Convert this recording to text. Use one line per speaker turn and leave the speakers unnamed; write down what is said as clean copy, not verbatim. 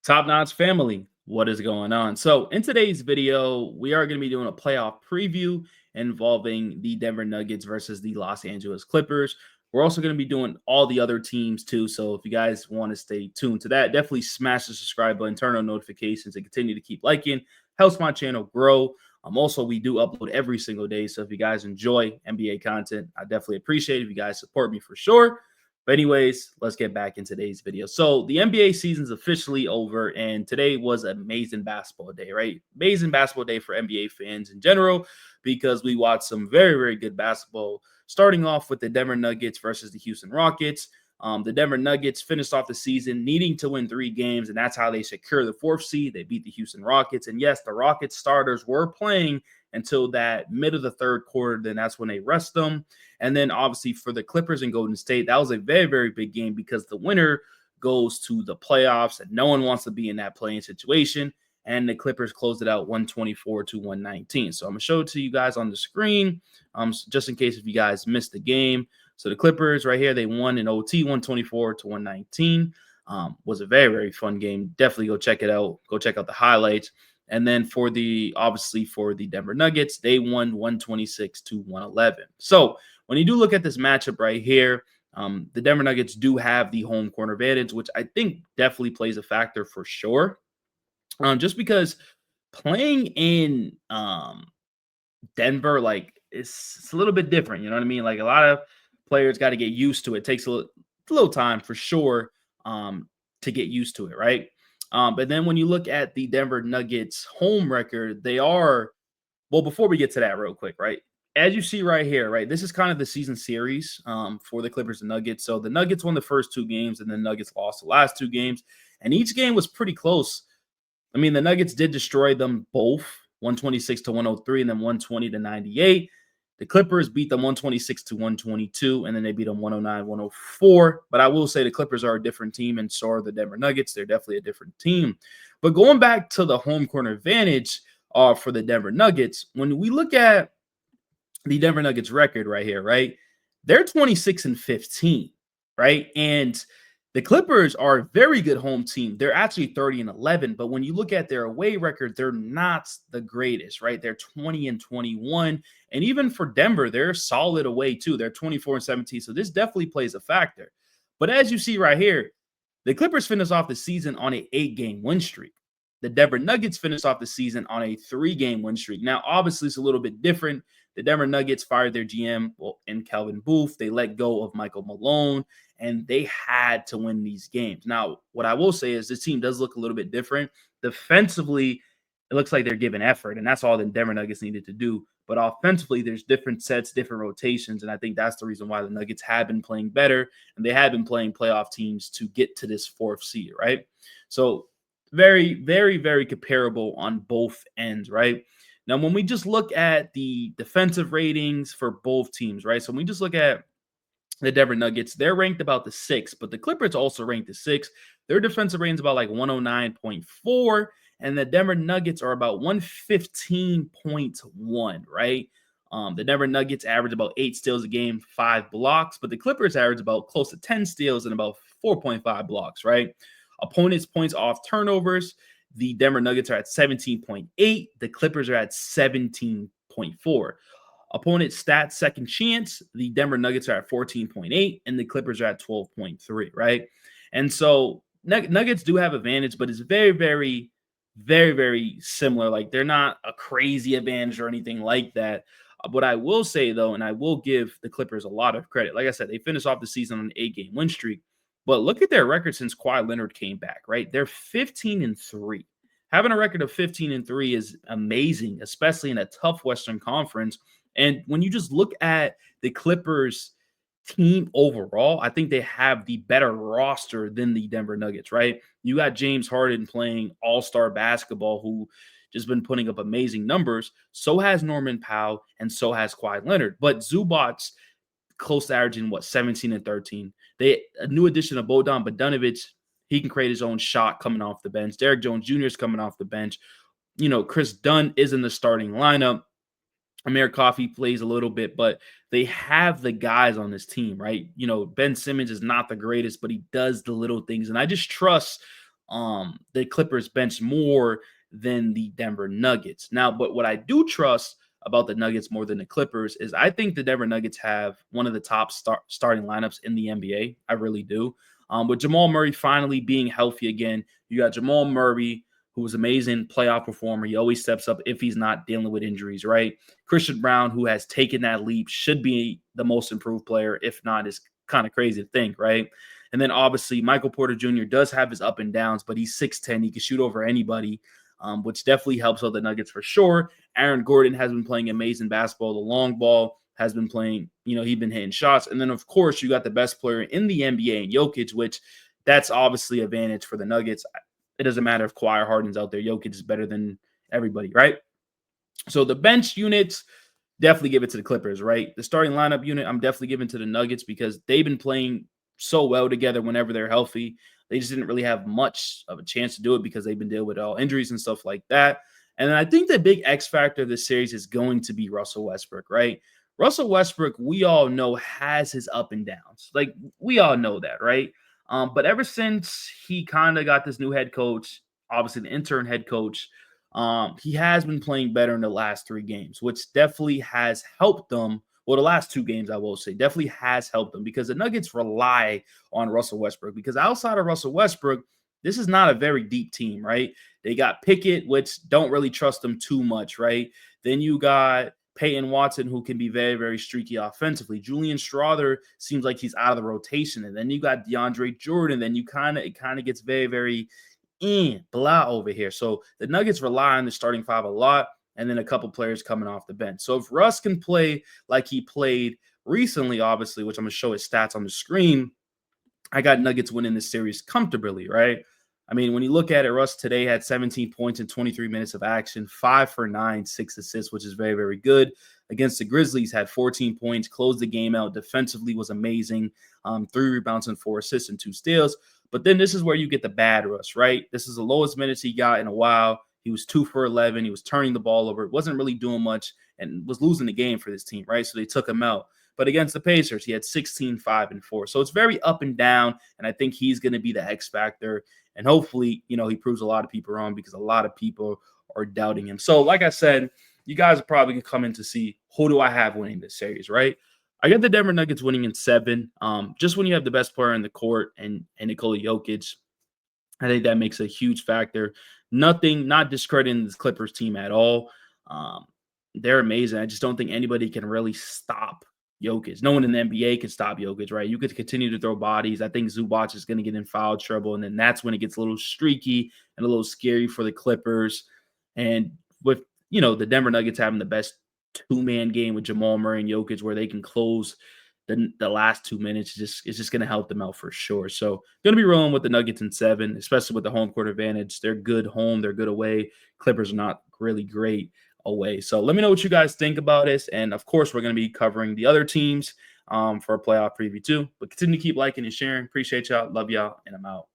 Top Notch family, what is going on? So, in today's video, we are going to be doing a playoff preview involving the Denver Nuggets versus the Los Angeles Clippers. We're also going to be doing all the other teams too. So, if you guys want to stay tuned to that, definitely smash the subscribe button, turn on notifications, and continue to keep liking. Helps my channel grow. Also, we do upload every single day. So, if you guys enjoy NBA content, I definitely appreciate it. If you guys support me for sure. But anyways, let's get back in today's video. So the NBA season's officially over, and today was an amazing basketball day, right? Amazing basketball day for NBA fans in general, because we watched some very, very good basketball, starting off with the Denver Nuggets versus the Houston Rockets. The Denver Nuggets finished off the season needing to win 3 games, and that's how they secure the 4th seed. They beat the Houston Rockets. And yes, the Rockets starters were playing until that mid of the 3rd quarter. Then that's when they rest them. And then obviously for the Clippers and Golden State, that was a very, very big game because the winner goes to the playoffs, and no one wants to be in that playing situation. And the Clippers closed it out 124 to 119. So I'm going to show it to you guys on the screen, just in case if you guys missed the game. So the Clippers right here, they won in OT 124 to 119. Was a very, very fun game. Definitely go check it out. Go check out the highlights. And then for the Denver Nuggets, they won 126 to 111. So when you do look at this matchup right here, the Denver Nuggets do have the home court advantage, which I think definitely plays a factor for sure. Just because playing in Denver, like it's a little bit different. You know what I mean? Like a lot of players got to get used to it. It takes a little time for sure to get used to it, right? But then when you look at the Denver Nuggets home record, they are, well, before we get to that real quick, right? As you see right here, right, this is kind of the season series for the Clippers and Nuggets. So the Nuggets won the first 2 games, and the Nuggets lost the last 2 games. And each game was pretty close. I mean, the Nuggets did destroy them both, 126 to 103, and then 120 to 98. The Clippers beat them 126 to 122, and then they beat them 109, 104. But I will say the Clippers are a different team, and so are the Denver Nuggets. They're definitely a different team. But going back to the home court advantage for the Denver Nuggets, when we look at the Denver Nuggets record right here, right, they're 26 and 15, right? And the Clippers are a very good home team. They're actually 30 and 11, but when you look at their away record, they're not the greatest, right? They're 20 and 21. And even for Denver, they're solid away too. They're 24 and 17. So this definitely plays a factor. But as you see right here, the Clippers finished off the season on an 8-game win streak. The Denver Nuggets finished off the season on a 3-game win streak. Now, obviously, it's a little bit different. The Denver Nuggets fired their GM in Calvin Booth. They let go of Michael Malone, and they had to win these games. Now, what I will say is this team does look a little bit different. Defensively, it looks like they're giving effort, and that's all the Denver Nuggets needed to do. But offensively, there's different sets, different rotations, and I think that's the reason why the Nuggets have been playing better, and they have been playing playoff teams to get to this 4th seed, right? So very, very, very comparable on both ends, right? Now, when we just look at the defensive ratings for both teams, right? So when we just look at the Denver Nuggets, they're ranked about the 6th, but the Clippers also ranked the 6th. Their defensive rating is about like 109.4, and the Denver Nuggets are about 115.1, right? The Denver Nuggets average about 8 steals a game, 5 blocks, but the Clippers average about close to 10 steals and about 4.5 blocks, right? Opponents' points off turnovers, the Denver Nuggets are at 17.8. The Clippers are at 17.4. Opponent stats second chance, the Denver Nuggets are at 14.8, and the Clippers are at 12.3, right? And so Nuggets do have advantage, but it's very, very, very, very similar. Like they're not a crazy advantage or anything like that. What I will say, though, and I will give the Clippers a lot of credit. Like I said, they finished off the season on an 8-game win streak. But look at their record since Kawhi Leonard came back, right? They're 15 and 3. Having a record of 15 and 3 is amazing, especially in a tough Western Conference. And when you just look at the Clippers team overall, I think they have the better roster than the Denver Nuggets, right? You got James Harden playing all-star basketball, who just been putting up amazing numbers. So has Norman Powell, and so has Kawhi Leonard. But Zubac's close to averaging, 17 and 13. A new addition of Bojan Bogdanovic, he can create his own shot coming off the bench. Derrick Jones Jr. is coming off the bench. You know, Chris Dunn is in the starting lineup. Amir Coffey plays a little bit, but they have the guys on this team, right? You know, Ben Simmons is not the greatest, but he does the little things. And I just trust the Clippers bench more than the Denver Nuggets. Now, but what I do trust about the Nuggets more than the Clippers is I think the Denver Nuggets have one of the top starting lineups in the NBA. I really do. With Jamal Murray finally being healthy again, you got Jamal Murray, who was amazing playoff performer. He always steps up if he's not dealing with injuries, right? Christian Brown, who has taken that leap, should be the most improved player. If not, it's kind of crazy to think, right? And then obviously Michael Porter Jr. does have his up and downs, but he's 6'10". He can shoot over anybody, which definitely helps out the Nuggets for sure. Aaron Gordon has been playing amazing basketball. The long ball has been playing, he's been hitting shots. And then, of course, you got the best player in the NBA in Jokic, which that's obviously an advantage for the Nuggets. It doesn't matter if Kawhi Harden's out there. Jokic is better than everybody, right? So the bench units, definitely give it to the Clippers, right? The starting lineup unit, I'm definitely giving to the Nuggets because they've been playing so well together whenever they're healthy. They just didn't really have much of a chance to do it because they've been dealing with all injuries and stuff like that. And then I think the big X factor of this series is going to be Russell Westbrook, right? Russell Westbrook, we all know, has his up and downs. Like, we all know that, right? But ever since he kind of got this new head coach, obviously the intern head coach, he has been playing better in the last 3 games, which definitely has helped them. Well, the last 2 games, I will say, definitely has helped them because the Nuggets rely on Russell Westbrook. Because outside of Russell Westbrook, this is not a very deep team, right? They got Pickett, which don't really trust them too much, right? Then you got Peyton Watson, who can be very, very streaky offensively. Julian Strawther seems like he's out of the rotation. And then you got DeAndre Jordan. Then it kind of gets very, very blah over here. So the Nuggets rely on the starting 5 a lot, and then a couple players coming off the bench. So if Russ can play like he played recently, obviously, which I'm going to show his stats on the screen, I got Nuggets winning this series comfortably, right? I mean, when you look at it, Russ today had 17 points in 23 minutes of action, 5 for 9, 6 assists, which is very, very good. Against the Grizzlies, had 14 points, closed the game out. Defensively was amazing. 3 rebounds and 4 assists and 2 steals. But then this is where you get the bad Russ, right? This is the lowest minutes he got in a while. He was 2 for 11. He was turning the ball over. Wasn't really doing much and was losing the game for this team, right? So they took him out. But against the Pacers, he had 16, 5, and 4. So it's very up and down, and I think he's going to be the X factor. And hopefully, he proves a lot of people wrong because a lot of people are doubting him. So like I said, you guys are probably going to come in to see who do I have winning this series, right? I got the Denver Nuggets winning in 7. Just when you have the best player in the court and Nikola Jokic, I think that makes a huge factor. Not discrediting this Clippers team at all. They're amazing. I just don't think anybody can really stop Jokic. No one in the NBA can stop Jokic, right? You could continue to throw bodies. I think Zubac is going to get in foul trouble, and then that's when it gets a little streaky and a little scary for the Clippers. And with, the Denver Nuggets having the best 2-man game with Jamal Murray and Jokic where they can close the last 2 minutes, it's just going to help them out for sure. So going to be rolling with the Nuggets in 7, especially with the home court advantage. They're good home. They're good away. Clippers are not really great away. So let me know what you guys think about this. And of course, we're going to be covering the other teams for a playoff preview too. But continue to keep liking and sharing. Appreciate y'all. Love y'all. And I'm out.